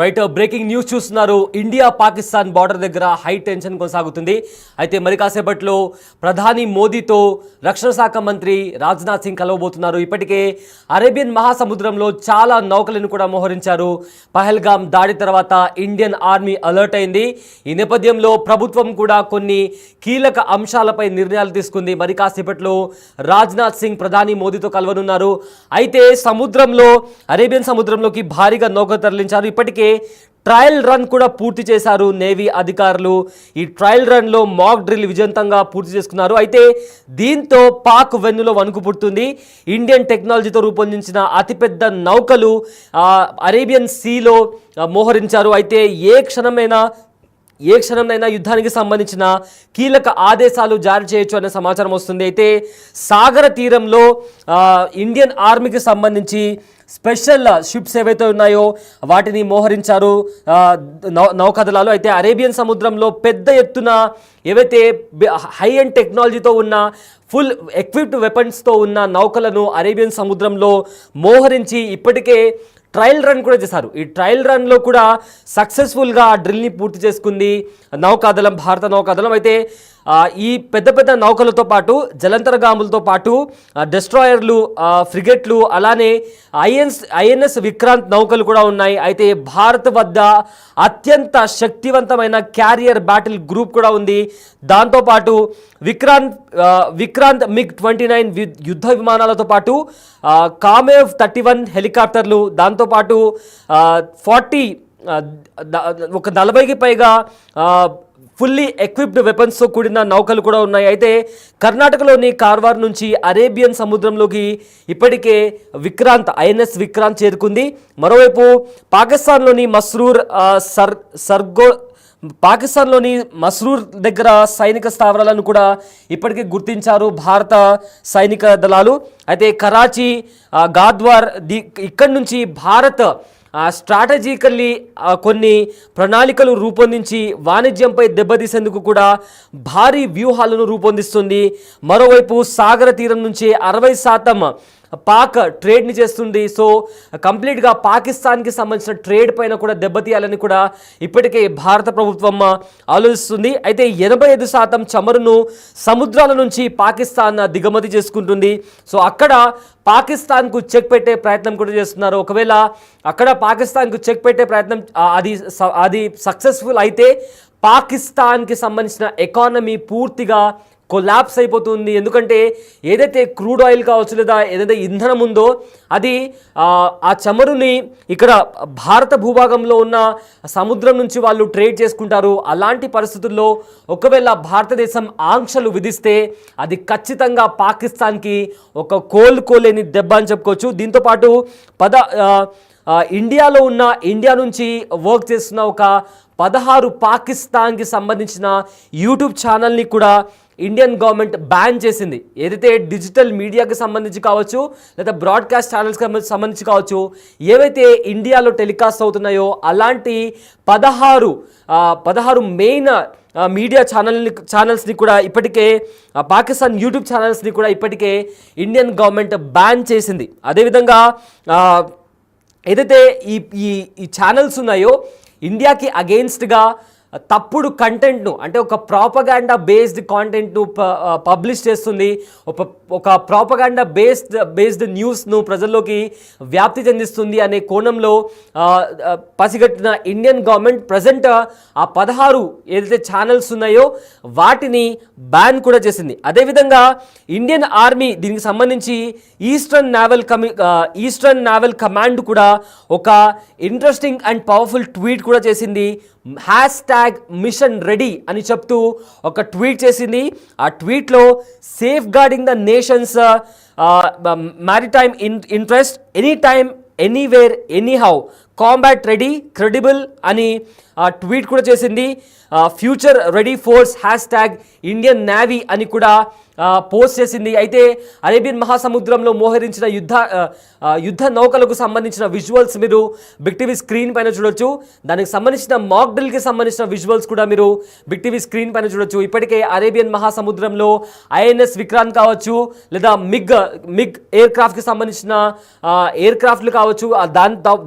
Right breaking news చూస్తున్నారు. India Pakistan border దగ్గర high tension కొనసాగుతుంది. అయితే మరి కాసేపట్లో ప్రధాని మోదీతో రక్షణ శాఖ మంత్రి రాజ్నాథ్ సింగ్ కలవబోతున్నారు. ఇప్పటికే అరేబియన్ మహాసముద్రంలో చాలా నౌకలను కూడా మోహరించారు. పహల్గామ్ దాడి తర్వాత ఇండియన్ ఆర్మీ అలర్ట్ అయింది. ఈ నేపథ్యంలో ప్రభుత్వం కూడా కొన్ని కీలక అంశాలపై నిర్ణయాలు తీసుకుంది. మరి కాసేపట్లో రాజ్నాథ్ సింగ్ ప్రధాని మోదీతో కలవనున్నారు. అయితే సముద్రంలో అరేబియన్ సముద్రంలోకి భారీగా నౌకలు తరలించారు. ఇప్పటికే ట్రయల్ రన్ కూడా పూర్తి చేశారు నేవీ అధికారులు. ఈ ట్రయల్ రన్లో మాక్ డ్రిల్ విజయవంతంగా పూర్తి చేసుకున్నారు. అయితే దీంతో పాక్ వెన్నులో వణుకు పుడుతుంది. ఇండియన్ టెక్నాలజీతో రూపొందించిన అతిపెద్ద నౌకలు అరేబియన్ సీలో మోహరించారు. అయితే ఏ క్షణంనైనా యుద్ధానికి సంబంధించిన కీలక ఆదేశాలు జారీ చేయొచ్చు అనే సమాచారం వస్తుంది. అయితే సాగర తీరంలో ఇండియన్ ఆర్మీకి సంబంధించి స్పెషల్ షిప్స్ ఏవైతే ఉన్నాయో వాటిని మోహరించారు నౌకాదళాలు. అయితే అరేబియన్ సముద్రంలో పెద్ద ఎత్తున ఏవైతే హై అండ్ టెక్నాలజీతో ఉన్న ఫుల్ ఎక్విప్డ్ వెపన్స్తో ఉన్న నౌకలను అరేబియన్ సముద్రంలో మోహరించి ఇప్పటికే ట్రయల్ రన్ కూడా చేశారు. ఈ ట్రయల్ రన్లో కూడా సక్సెస్ఫుల్గా ఆ డ్రిల్ని పూర్తి చేసుకుంది నౌకాదళం, భారత నౌకాదళం. అయితే ఈ పెద్ద పెద్ద నౌకలతో పాటు జలంతరగాములతో పాటు డెస్ట్రాయర్లు, ఫ్రిగెట్లు, అలానే ఐఎన్ఎస్ విక్రాంత్ నౌకలు కూడా ఉన్నాయి. అయితే భారత్ వద్ద అత్యంత శక్తివంతమైన క్యారియర్ బ్యాటిల్ గ్రూప్ కూడా ఉంది. దాంతోపాటు విక్రాంత్ MiG-29 యుద్ధ విమానాలతో పాటు కామేవ్ 31 హెలికాప్టర్లు, దాంతోపాటు 40కి పైగా ఫుల్లీ ఎక్విప్డ్ వెపన్స్తో కూడిన నౌకలు కూడా ఉన్నాయి. అయితే కర్ణాటకలోని కార్వార్ నుంచి అరేబియన్ సముద్రంలోకి ఇప్పటికే ఐఎన్ఎస్ విక్రాంత్ చేరుకుంది. మరోవైపు పాకిస్తాన్లోని మస్రూర్ దగ్గర సైనిక స్థావరాలను కూడా ఇప్పటికే గుర్తించారు భారత సైనిక దళాలు. అయితే కరాచీ, గాద్వార్ ఇక్కడి నుంచి భారత్ స్ట్రాటజికల్లీ కొన్ని ప్రణాళికలు రూపొందించి వాణిజ్యంపై దెబ్బతీసేందుకు కూడా భారీ వ్యూహాలను రూపొందిస్తుంది. మరోవైపు సాగర తీరం నుంచి 60% పాక్ ట్రేడ్ని చేస్తుంది. సో కంప్లీట్గా పాకిస్తాన్కి సంబంధించిన ట్రేడ్ పైన కూడా దెబ్బతీయాలని కూడా ఇప్పటికే భారత ప్రభుత్వం ఆలోచిస్తుంది. అయితే 85% చమురును సముద్రాల నుంచి పాకిస్తాన్ దిగుమతి చేసుకుంటుంది. సో అక్కడ పాకిస్తాన్కు చెక్ పెట్టే ప్రయత్నం కూడా చేస్తున్నారు. ఒకవేళ అక్కడ పాకిస్తాన్కు చెక్ పెట్టే ప్రయత్నం అది సక్సెస్ఫుల్ అయితే పాకిస్తాన్కి సంబంధించిన ఎకానమీ పూర్తిగా కొలాప్స్ అయిపోతుంది. ఎందుకంటే ఏదైతే క్రూడ్ ఆయిల్ కావచ్చు లేదా ఏదైతే ఇంధనం ఉందో అది ఆ చమురుని ఇక్కడ భారత భూభాగంలో ఉన్న సముద్రం నుంచి వాళ్ళు ట్రేడ్ చేసుకుంటారు. అలాంటి పరిస్థితుల్లో ఒకవేళ భారతదేశం ఆంక్షలు విధిస్తే అది ఖచ్చితంగా పాకిస్తాన్కి ఒక కోలుకోలేని దెబ్బ అని చెప్పుకోవచ్చు. దీంతోపాటు ఇండియా నుంచి వర్క్ చేస్తున్న ఒక 16 పాకిస్తాన్కి సంబంధించిన యూట్యూబ్ ఛానల్ని కూడా ఇండియన్ గవర్నమెంట్ బ్యాన్ చేసింది. ఏదైతే డిజిటల్ మీడియాకి సంబంధించి కావచ్చు లేదా బ్రాడ్కాస్ట్ ఛానల్స్కి సంబంధించి కావచ్చు ఏవైతే ఇండియాలో టెలికాస్ట్ అవుతున్నాయో అలాంటి 16 మెయిన్ మీడియా ఛానల్స్ని కూడా ఇప్పటికే పాకిస్తాన్ యూట్యూబ్ ఛానల్స్ని కూడా ఇప్పటికే ఇండియన్ గవర్నమెంట్ బ్యాన్ చేసింది. అదేవిధంగా ఏదైతే ఈ ఛానల్స్ ఉన్నాయో ఇండియాకి అగెయిన్స్ట్గా తప్పుడు కంటెంట్ను అంటే ఒక ప్రాపగాండా బేస్డ్ కాంటెంట్ను పబ్లిష్ చేస్తుంది. ఒక ప్రాపగాండా బేస్డ్ న్యూస్ను ప్రజల్లోకి వ్యాప్తి చెందిస్తుంది అనే కోణంలో పసిగట్టిన ఇండియన్ గవర్నమెంట్ ప్రజెంట్ ఆ 16 ఏదైతే ఛానల్స్ ఉన్నాయో వాటిని బ్యాన్ కూడా చేసింది. అదేవిధంగా ఇండియన్ ఆర్మీ దీనికి సంబంధించి ఈస్టర్న్ నావల్ కమాండ్ కూడా ఒక ఇంట్రెస్టింగ్ అండ్ పవర్ఫుల్ ట్వీట్ కూడా చేసింది. #మిషన్ రెడీ అని చెప్తూ ఒక ట్వీట్ చేసింది. ఆ ట్వీట్లో safeguarding the nation's maritime interest any time anywhere anyhow combat ready credible అని ట్వీట్ కూడా చేసింది. Future ready force #Indian Navy అని కూడా పోస్ట్ చేసింది. అయితే అరేబియన్ మహాసముద్రంలో మోహరించిన యుద్ధ నౌకలకు సంబంధించిన విజువల్స్ మీరు బిగ్ టీవీ స్క్రీన్ పైన చూడొచ్చు. దానికి సంబంధించిన మాక్ డ్రిల్కి సంబంధించిన విజువల్స్ కూడా మీరు బిగ్ టీవీ స్క్రీన్ పైన చూడొచ్చు. ఇప్పటికే అరేబియన్ మహాసముద్రంలో ఐఎన్ఎస్ విక్రాంత్ కావచ్చు లేదా మిగ్ ఎయిర్ క్రాఫ్ట్కి సంబంధించిన ఎయిర్ క్రాఫ్ట్లు కావచ్చు,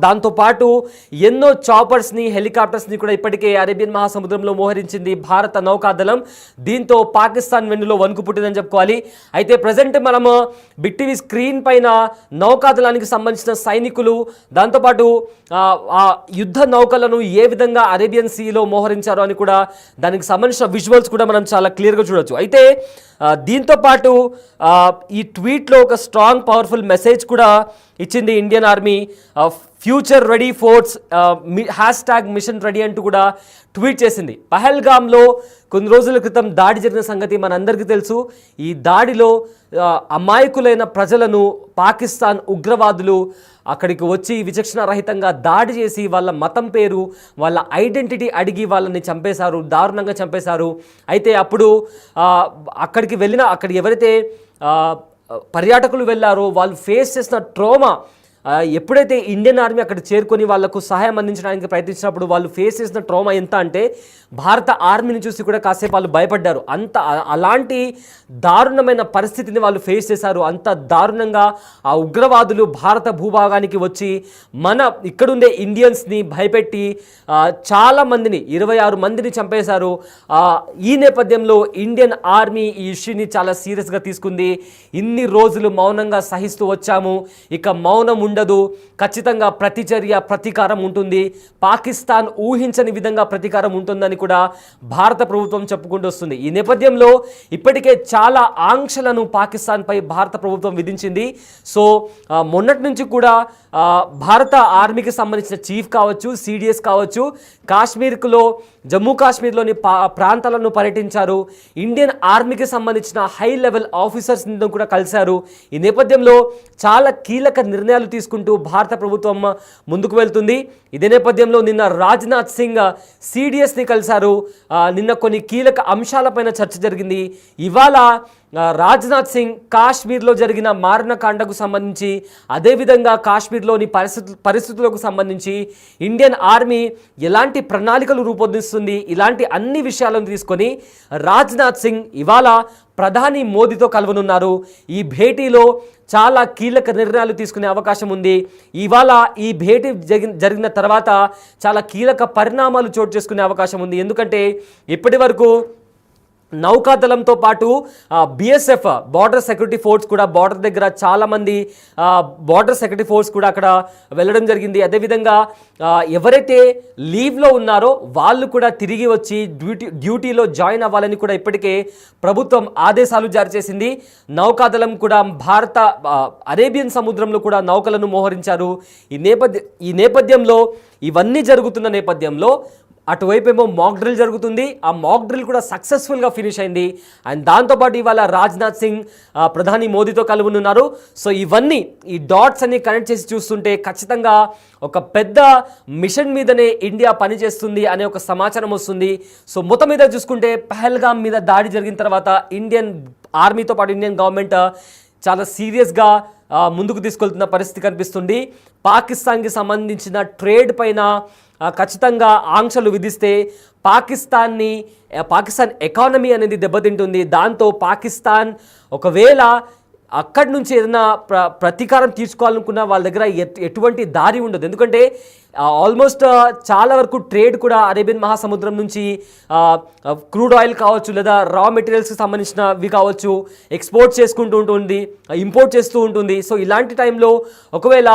దాంతో పాటు పాటు ఎన్నో చాపర్స్ని హెలికాప్టర్స్ని కూడా ఇప్పటికే అరేబియన్ మహాసముద్రంలో మోహరించింది భారత నౌకాదళం. దీంతో పాకిస్తాన్ వెన్నులో వణుకు పుట్టిందని చెప్పుకోవాలి. అయితే ప్రజెంట్ మనము బిగ్ టీవీ స్క్రీన్ పైన నౌకాదళానికి సంబంధించిన సైనికులు, దాంతోపాటు ఆ యుద్ధ నౌకలను ఏ విధంగా అరేబియన్ సీలో మోహరించారో అని కూడా దానికి సంబంధించిన విజువల్స్ కూడా మనం చాలా క్లియర్గా చూడొచ్చు. అయితే దీంతో పాటు ఈ ట్వీట్లో ఒక స్ట్రాంగ్ పవర్ఫుల్ మెసేజ్ కూడా ఇచ్చింది Indian army. Future ready force #mission ready అంటూ కూడా ట్వీట్ చేసింది. పహల్గామ్లో కొన్ని రోజుల క్రితం దాడి జరిగిన సంగతి మనందరికీ తెలుసు. ఈ దాడిలో అమాయకులైన ప్రజలను పాకిస్తాన్ ఉగ్రవాదులు అక్కడికి వచ్చి విచక్షణ రహితంగా దాడి చేసి వాళ్ళ మతం పేరు, వాళ్ళ ఐడెంటిటీ అడిగి వాళ్ళని చంపేశారు, దారుణంగా చంపేశారు. అయితే అప్పుడు అక్కడికి ఎవరైతే పర్యాటకులు వెళ్ళారో వాళ్ళు ఫేస్ చేసిన ట్రోమా, ఎప్పుడైతే ఇండియన్ ఆర్మీ అక్కడ చేరుకొని వాళ్లకు సహాయం అందించడానికి ప్రయత్నించినప్పుడు వాళ్ళు ఫేస్ చేసిన ట్రోమా ఎంత అంటే భారత ఆర్మీని చూసి కూడా కాసేపు వాళ్ళు భయపడ్డారు. అలాంటి దారుణమైన పరిస్థితిని వాళ్ళు ఫేస్ చేశారు. అంత దారుణంగా ఆ ఉగ్రవాదులు భారత భూభాగానికి వచ్చి ఇక్కడుండే ఇండియన్స్ని భయపెట్టి చాలా మందిని 26 మందిని చంపేశారు. ఈ నేపథ్యంలో ఇండియన్ ఆర్మీ ఈ ఇష్యూని చాలా సీరియస్గా తీసుకుంది. ఇన్ని రోజులు మౌనంగా సహిస్తూ వచ్చాము, ఇక మౌనం ఉండదు, ఖచ్చితంగా ప్రతిచర్య ప్రతీకారం ఉంటుంది, పాకిస్తాన్ ఊహించని విధంగా ప్రతీకారం ఉంటుందని కూడా భారత ప్రభుత్వం చెప్పుకుంటూ వస్తుంది. ఈ నేపథ్యంలో ఇప్పటికే చాలా ఆంక్షలను పాకిస్తాన్పై భారత ప్రభుత్వం విధించింది. సో మొన్నటి నుంచి కూడా భారత ఆర్మీకి సంబంధించిన చీఫ్ కావచ్చు, సిడిఎస్ కావచ్చు, కాశ్మీర్లో జమ్మూ కాశ్మీర్లోని ప్రాంతాలను పర్యటించారు. ఇండియన్ ఆర్మీకి సంబంధించిన హై లెవెల్ ఆఫీసర్స్ని కూడా కలిశారు. ఈ నేపథ్యంలో చాలా కీలక నిర్ణయాలు తీసుకుంటూ భారత ప్రభుత్వం ముందుకు వెళ్తుంది. ఇదే నేపథ్యంలో నిన్న రాజ్నాథ్ సింగ్ సిడిఎస్ని కలిశారు. నిన్న కొన్ని కీలక అంశాలపైన చర్చ జరిగింది. ఇవాళ రాజ్నాథ్ సింగ్ కాశ్మీర్లో జరిగిన మారణకాండకు సంబంధించి, అదేవిధంగా కాశ్మీర్లోని పరిస్థితులకు సంబంధించి ఇండియన్ ఆర్మీ ఎలాంటి ప్రణాళికలు రూపొందిస్తుంది, ఇలాంటి అన్ని విషయాలను తీసుకొని రాజ్నాథ్ సింగ్ ఇవాళ ప్రధాని మోదీతో కలవనున్నారు. ఈ భేటీలో చాలా కీలక నిర్ణయాలు తీసుకునే అవకాశం ఉంది. ఇవాళ ఈ భేటీ జరిగిన తర్వాత చాలా కీలక పరిణామాలు చోటు చేసుకునే అవకాశం ఉంది. ఎందుకంటే ఇప్పటి వరకు నౌకాదళంతో పాటు బిఎస్ఎఫ్ బార్డర్ సెక్యూరిటీ ఫోర్స్ కూడా బార్డర్ దగ్గర చాలామంది బార్డర్ సెక్యూరిటీ ఫోర్స్ కూడా అక్కడ వెళ్ళడం జరిగింది. అదేవిధంగా ఎవరైతే లీవ్లో ఉన్నారో వాళ్ళు కూడా తిరిగి వచ్చి డ్యూటీలో జాయిన్ అవ్వాలని కూడా ఇప్పటికే ప్రభుత్వం ఆదేశాలు జారీ చేసింది. నౌకాదళం కూడా భారత అరేబియన్ సముద్రంలో కూడా నౌకలను మోహరించారు. ఈ నేపథ్యంలో ఇవన్నీ జరుగుతున్న నేపథ్యంలో అటువైపు ఏమో మాక్ డ్రిల్ జరుగుతుంది. ఆ మాక్ డ్రిల్ కూడా సక్సెస్ఫుల్గా ఫినిష్ అయింది. అండ్ దాంతోపాటు ఇవాళ రాజ్నాథ్ సింగ్ ప్రధాని మోదీతో కలువనున్నారు. సో ఇవన్నీ ఈ డాట్స్ అన్ని కనెక్ట్ చేసి చూస్తుంటే ఖచ్చితంగా ఒక పెద్ద మిషన్ మీదనే ఇండియా పనిచేస్తుంది అనే ఒక సమాచారం వస్తుంది. సో మొత్తం మీద చూసుకుంటే పహల్గామ్ మీద దాడి జరిగిన తర్వాత ఇండియన్ ఆర్మీతో పాటు ఇండియన్ గవర్నమెంట్ చాలా సీరియస్గా ముందుకు తీసుకెళ్తున్న పరిస్థితి కనిపిస్తుంది. పాకిస్తాన్కి సంబంధించిన ట్రేడ్ పైన ఖచ్చితంగా ఆంక్షలు విధిస్తే పాకిస్తాన్ ఎకానమీ అనేది దెబ్బతింటుంది. దాంతో పాకిస్తాన్ ఒకవేళ అక్కడి నుంచి ఏదైనా ప్రతీకారం తీర్చుకోవాలనుకున్న వాళ్ళ దగ్గర ఎటువంటి దారి ఉండదు. ఎందుకంటే ఆల్మోస్ట్ చాలా వరకు ట్రేడ్ కూడా అరేబియన్ మహాసముద్రం నుంచి క్రూడ్ ఆయిల్ కావచ్చు, లేదా రా మెటీరియల్స్కి సంబంధించినవి కావచ్చు, ఎక్స్పోర్ట్ చేసుకుంటూ ఉంటుంది, ఇంపోర్ట్ చేస్తూ ఉంటుంది. సో ఇలాంటి టైంలో ఒకవేళ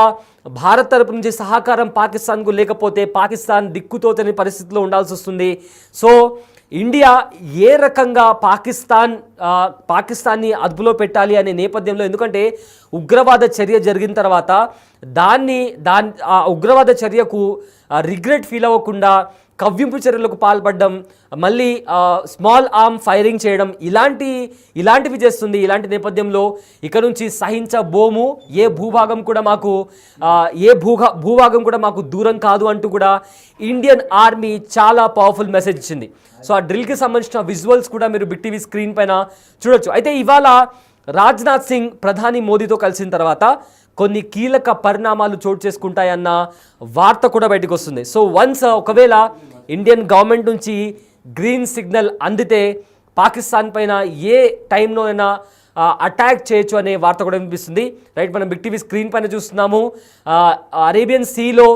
భారత్ తరపు నుంచి సహకారం పాకిస్తాన్కు లేకపోతే పాకిస్తాన్ దిక్కుతోచని పరిస్థితిలో ఉండాల్సి వస్తుంది. సో ఇండియా ఏ రకంగా పాకిస్తాన్ని అదుపులో పెట్టాలి అనే నేపథ్యంలో, ఎందుకంటే ఉగ్రవాద చర్య జరిగిన తర్వాత ఆ ఉగ్రవాద చర్యకు రిగ్రెట్ ఫీల్ అవ్వకుండా కవ్వింపు చర్యలకు పాల్పడడం, మళ్ళీ స్మాల్ ఆర్మ్ ఫైరింగ్ చేయడం, ఇలాంటివి చేస్తుంది. ఇలాంటి నేపథ్యంలో ఇక నుంచి సహించబోము, ఏ భూభాగం కూడా మాకు దూరం కాదు అంటూ కూడా ఇండియన్ ఆర్మీ చాలా పవర్ఫుల్ మెసేజ్ ఇచ్చింది. సో ఆ డ్రిల్కి సంబంధించిన విజువల్స్ కూడా మీరు బిగ్ టీవీ స్క్రీన్ పైన చూడొచ్చు. అయితే ఇవాళ రాజ్నాథ్ సింగ్ ప్రధాని మోదీతో కలిసిన తర్వాత కొన్ని కీలక పరిణామాలు చోటు చేసుకుంటాయన్న వార్త కూడా బయటకు వస్తుంది. సో ఒకవేళ ఇండియన్ గవర్నమెంట్ నుంచి గ్రీన్ సిగ్నల్ అందితే పాకిస్తాన్ పైన ఏ టైంలో అయినా అటాక్ చేయొచ్చు అనే వార్త కూడా వినిపిస్తుంది. రైట్, మనం బిగ్ టీవీ స్క్రీన్ పైన చూస్తున్నాము. అరేబియన్ సీలో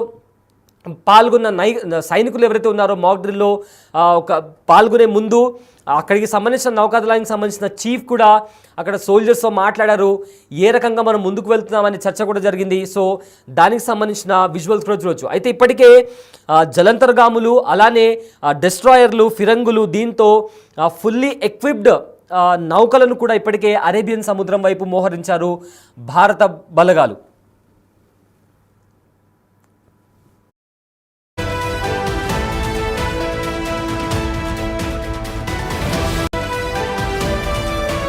పాల్గొన్న సైనికులు ఎవరైతే ఉన్నారో మాక్ డ్రిల్లో ఒక పాల్గొనే ముందు అక్కడికి సంబంధించిన నౌకాదళానికి సంబంధించిన చీఫ్ కూడా అక్కడ సోల్జర్స్తో మాట్లాడారు. ఏ రకంగా మనం ముందుకు వెళ్తున్నామని చర్చ కూడా జరిగింది. సో దానికి సంబంధించిన విజువల్స్ కూడా చూడొచ్చు. అయితే ఇప్పటికే జలంతర్గాములు అలానే డెస్ట్రాయర్లు ఫిరంగులు దీంతో ఫుల్లీ ఎక్విప్డ్ నౌకలను కూడా ఇప్పటికే అరేబియన్ సముద్రం వైపు మోహరించారు భారత బలగాలు.